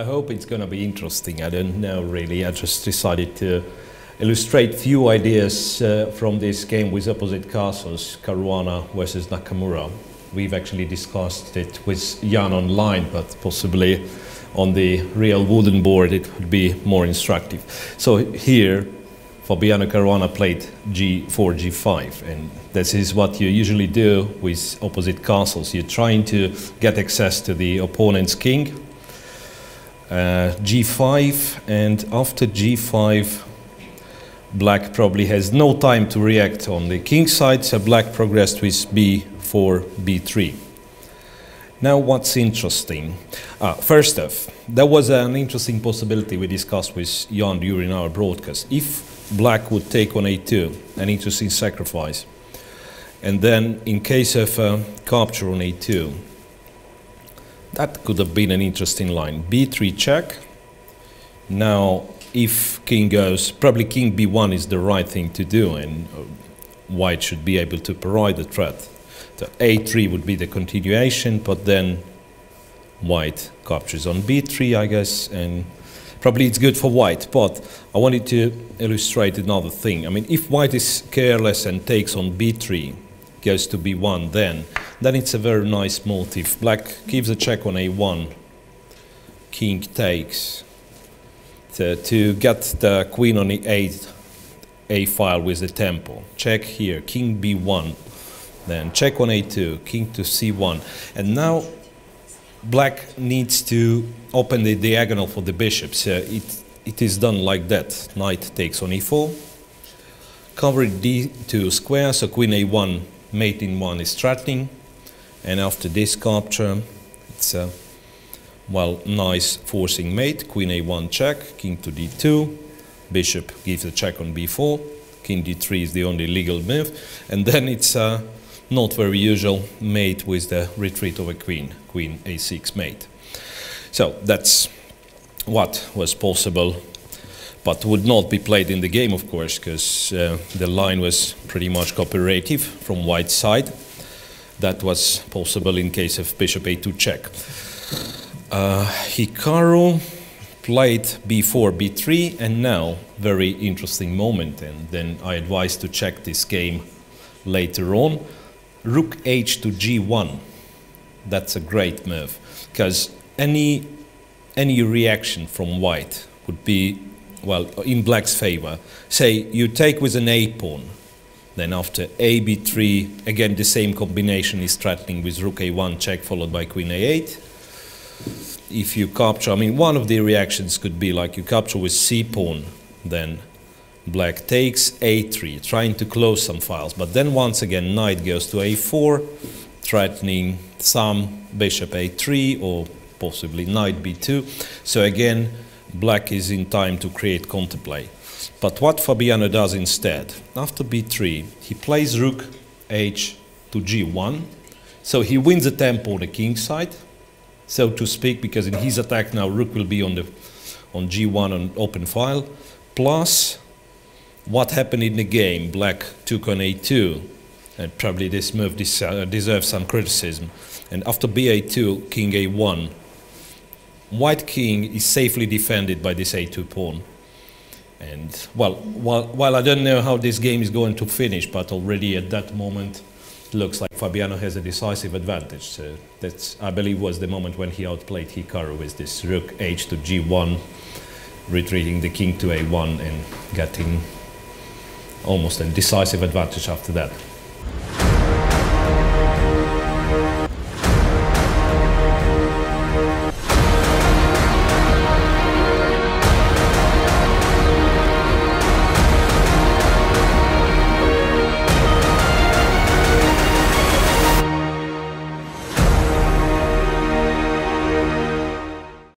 I hope it's going to be interesting. I don't know really. I just decided to illustrate few ideas from this game with opposite castles, Caruana versus Nakamura. We've actually discussed it with Jan online, but possibly on the real wooden board it would be more instructive. So here Fabiano Caruana played g4, g5, and this is what you usually do with opposite castles. You're trying to get access to the opponent's king. G5, and after G5 Black probably has no time to react on the king side, so Black progressed with B4, B3. Now what's interesting? First off, there was an interesting possibility we discussed with Jan during our broadcast. If Black would take on A2, an interesting sacrifice, and then in case of capture on A2, that could have been an interesting line. B3 check. Now, if king goes, probably king B1 is the right thing to do, and white should be able to provide the threat. The A3 would be the continuation, but then white captures on B3, I guess, and probably it's good for white. But I wanted to illustrate another thing. I mean, if white is careless and takes on B3, goes to B1, then it's a very nice motive. Black gives a check on A1, king takes, to get the queen on the A file with the tempo. Check here, king B1, then check on A2, king to C1, and now Black needs to open the diagonal for the bishop. So it is done like that. Knight takes on E4, cover D2 square, so queen A1, mate in 1 is threatening, and after this capture it's a nice forcing mate. Queen A1 check, king to D2, bishop gives a check on B4, king D3 is the only legal move, and then it's a not very usual mate with the retreat of a queen, queen A6 mate. So that's what was possible, but would not be played in the game, of course, because the line was pretty much cooperative from white side. That was possible in case of bishop A2 check. Hikaru played B4, B3, and now very interesting moment, and then I advise to check this game later on. Rook H to G1. That's a great move, because any reaction from white would be, well, in Black's favor. Say you take with an A pawn, then after A B3, again the same combination is threatening with Rook A1 check followed by Queen A8. If you capture, I mean, one of the reactions could be like you capture with C pawn, then Black takes A3, trying to close some files, but then once again knight goes to A4, threatening some bishop A3 or possibly knight B2. So again, Black is in time to create counterplay. But what Fabiano does instead, after B3, he plays Rook H to G1. So he wins the tempo on the king side, so to speak, because in his attack now Rook will be on G1 on open file. Plus, what happened in the game, Black took on A2, and probably this move deserves some criticism. And after B8, king A1, white king is safely defended by this A2 pawn. And well, while I don't know how this game is going to finish, but already at that moment it looks like Fabiano has a decisive advantage. So that's, I believe, was the moment when he outplayed Hikaru with this Rook H to G1, retreating the king to A1 and getting almost a decisive advantage after that.